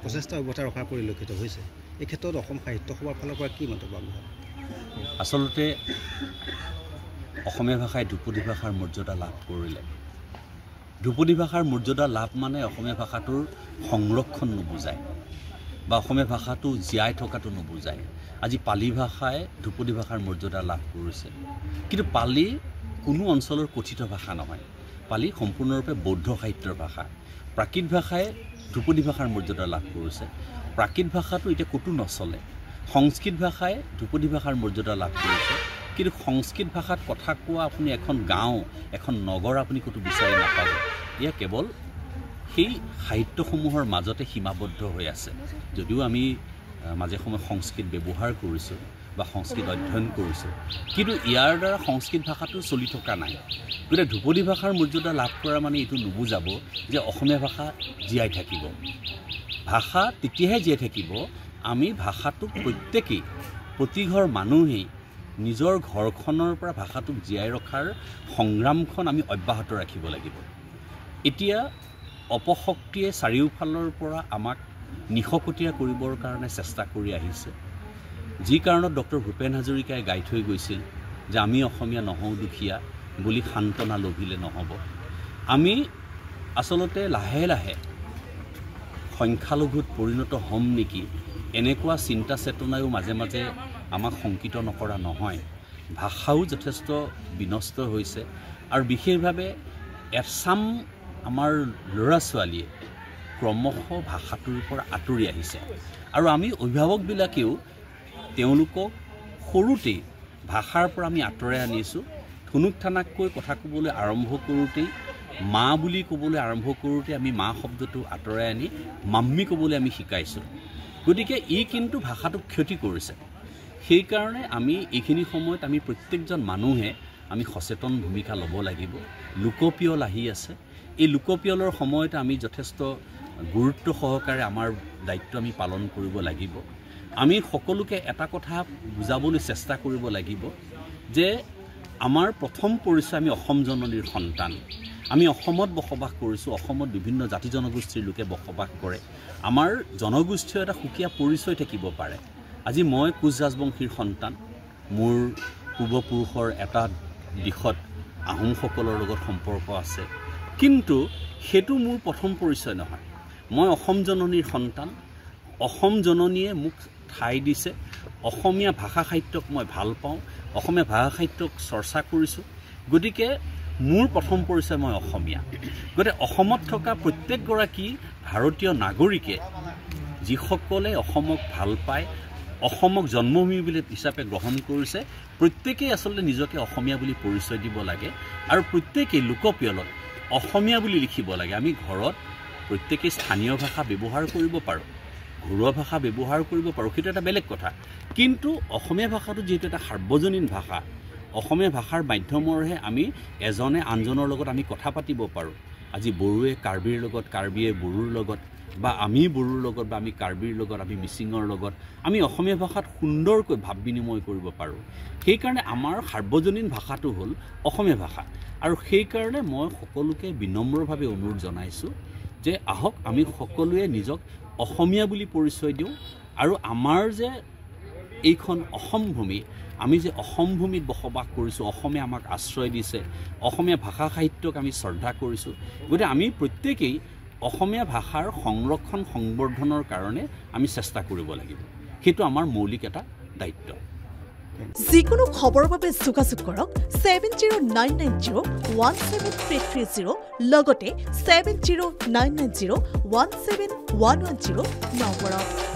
প্ৰচেষ্টা অব্যাহত ৰখা পৰিলক্ষিত হৈছে এই ক্ষেত্ৰত অসম সাহিত্য সভাৰ ফালৰ পৰা কি মন্তব্য আগবঢ়ায় আচলতে অসমীয়া ভাষাই ধ্ৰুপদী ভাষাৰ মৰ্যাদা লাভ কৰিলে ধ্ৰুপদী ভাষাৰ মৰ্যাদা লাভ মানে অসমীয়া ভাষাটোৰ সংৰক্ষণ নুবুজায় বা অসমীয়া ভাষাটো জীয়াই থকাটো নুবুজায় আজি পালি ভাষাই ধ্ৰুপদী ভাষাৰ মৰ্যাদা লাভ কৰিছে কিন্তু পালি কোনো অঞ্চলৰ কথিত ভাষা নহয় পালি সম্পূৰ্ণৰূপে বৌদ্ধ সাহিত্যৰ ভাষা প্ৰাকৃত ভাষাই ধ্ৰুপদী ভাষাৰ মৰ্যাদা লাভ কৰিছে প্ৰাকৃত ভাষাটো এতিয়া ক'তো নচলে সংস্কৃত ভাষাই ধ্ৰুপদী ভাষাৰ মৰ্যাদা লাভ কৰিছে কিন্তু সংস্কৃত ভাষাত কথা কোৱা আপুনি এখন গাঁও এখন নগৰ আপুনি ক'তো বিচাৰি নাপাব এয়া কেৱল সেই সাহিত্যসমূহৰ মাজতে সীমাবদ্ধ হৈ আছে যদিও আমি মাজে সময়ে সংস্কৃত ব্যৱহাৰ কৰিছোঁ বা সংস্কৃত অধ্যয়ন কৰিছোঁ কিন্তু ইয়াৰ দ্বাৰা সংস্কৃত ভাষাটো চলি থকা নাই গতিকে ধ্ৰুপদী ভাষাৰ মৰ্যাদা লাভ কৰা মানে এইটো নুবুজাব যে অসমীয়া ভাষা জীয়াই থাকিব ভাষা তেতিয়াহে জীয়াই থাকিব আমি ভাষাটোক প্ৰত্যেকেই প্ৰতিঘৰ মানুহেই নিজৰ ঘৰখনৰ পৰা ভাষাটোক জীয়াই ৰখাৰ সংগ্ৰামখন আমি অব্যাহত ৰাখিব লাগিব এতিয়া অপশক্তিয়ে চাৰিওফালৰ পৰা আমাক নিশকটীয়া কৰিবৰ কাৰণে চেষ্টা কৰি আহিছে যি কাৰণত ডক্টৰ ভূপেন হাজৰিকাই গাই থৈ গৈছিল যে আমি অসমীয়া নহওঁ দুখীয়া বুলি সান্তনা লভিলে নহ'ব আমি আচলতে লাহে লাহে সংখ্যালঘুত পৰিণত হ'ম নেকি এনেকুৱা চিন্তা চেতনায়ো মাজে মাজে আমাক শংকিত নকৰা নহয় ভাষাও যথেষ্ট বিনষ্ট হৈছে আৰু বিশেষভাৱে এছাম আমাৰ ল'ৰা ছোৱালীয়ে ক্ৰমশ ভাষাটোৰ পৰা আঁতৰি আহিছে আৰু আমি অভিভাৱকবিলাকেও তেওঁলোকক সৰুতেই ভাষাৰ পৰা আমি আঁতৰাই আনিছোঁ থুনুক থানাককৈ কথা ক'বলৈ আৰম্ভ কৰোঁতেই মা বুলি ক'বলৈ আৰম্ভ কৰোঁতে আমি মা শব্দটো আঁতৰাই আনি মাম্মী ক'বলৈ আমি শিকাইছোঁ গতিকে ই কিন্তু ভাষাটোক ক্ষতি কৰিছে সেইকাৰণে আমি এইখিনি সময়ত আমি প্ৰত্যেকজন মানুহে আমি সচেতন ভূমিকা ল'ব লাগিব লোকপিয়ল আহি আছে এই লোকপিয়লৰ সময়ত আমি যথেষ্ট গুৰুত্ব সহকাৰে আমাৰ দায়িত্ব আমি পালন কৰিব লাগিব আমি সকলোকে এটা কথা বুজাবলৈ চেষ্টা কৰিব লাগিব যে আমাৰ প্ৰথম পৰিচয় আমি অসম জননীৰ সন্তান আমি অসমত বসবাস কৰিছোঁ অসমত বিভিন্ন জাতি জনগোষ্ঠীৰ লোকে বসবাস কৰে আমাৰ জনগোষ্ঠীয় এটা সুকীয়া পৰিচয় থাকিব পাৰে আজি মই কোচ ৰাজবংশীৰ সন্তান মোৰ পূৰ্বপুৰুষৰ এটা দিশত আহোমসকলৰ লগত সম্পৰ্ক আছে কিন্তু সেইটো মোৰ প্ৰথম পৰিচয় নহয় মই অসম জননীৰ সন্তান অসম জননীয়ে মোক ঠাই দিছে অসমীয়া ভাষা সাহিত্যক মই ভাল পাওঁ অসমীয়া ভাষা সাহিত্যক চৰ্চা কৰিছোঁ গতিকে মোৰ প্ৰথম পৰিচয় মই অসমীয়া গতিকে অসমত থকা প্ৰত্যেকগৰাকী ভাৰতীয় নাগৰিকে যিসকলে অসমক ভাল পায় অসমক জন্মভূমি বুলি হিচাপে গ্ৰহণ কৰিছে প্ৰত্যেকেই আচলতে নিজকে অসমীয়া বুলি পৰিচয় দিব লাগে আৰু প্ৰত্যেকেই লোকপিয়লত অসমীয়া বুলি লিখিব লাগে আমি ঘৰত প্ৰত্যেকেই স্থানীয় ভাষা ব্যৱহাৰ কৰিব পাৰোঁ ঘৰুৱা ভাষা ব্যৱহাৰ কৰিব পাৰোঁ সেইটো এটা বেলেগ কথা কিন্তু অসমীয়া ভাষাটো যিহেতু এটা সাৰ্বজনীন ভাষা অসমীয়া ভাষাৰ মাধ্যমৰেহে আমি এজনে আনজনৰ লগত আমি কথা পাতিব পাৰোঁ আজি বড়োৱে কাৰ্বিৰ লগত কাৰ্বিয়ে বড়োৰ লগত বা আমি বড়োৰ লগত বা আমি কাৰ্বিৰ লগত আমি মিচিঙৰ লগত আমি অসমীয়া ভাষাত সুন্দৰকৈ ভাৱ বিনিময় কৰিব পাৰোঁ সেইকাৰণে আমাৰ সাৰ্বজনীন ভাষাটো হ'ল অসমীয়া ভাষা আৰু সেইকাৰণে মই সকলোকে বিনম্ৰভাৱে অনুৰোধ জনাইছোঁ যে আহক আমি সকলোৱে নিজক অসমীয়া বুলি পৰিচয় দিওঁ আৰু আমাৰ যে এইখন অসম ভূমি আমি যে অসম ভূমিত বসবাস কৰিছোঁ অসমে আমাক আশ্ৰয় দিছে অসমীয়া ভাষা সাহিত্যক আমি শ্ৰদ্ধা কৰিছোঁ গতিকে আমি প্ৰত্যেকেই অসমীয়া ভাষাৰ সংৰক্ষণ সংবৰ্ধনৰ কাৰণে আমি চেষ্টা কৰিব লাগিব সেইটো আমাৰ মৌলিক এটা দায়িত্ব যিকোনো খবৰৰ বাবে যোগাযোগ কৰক 7099017330 লগতে 7099017110 নম্বৰত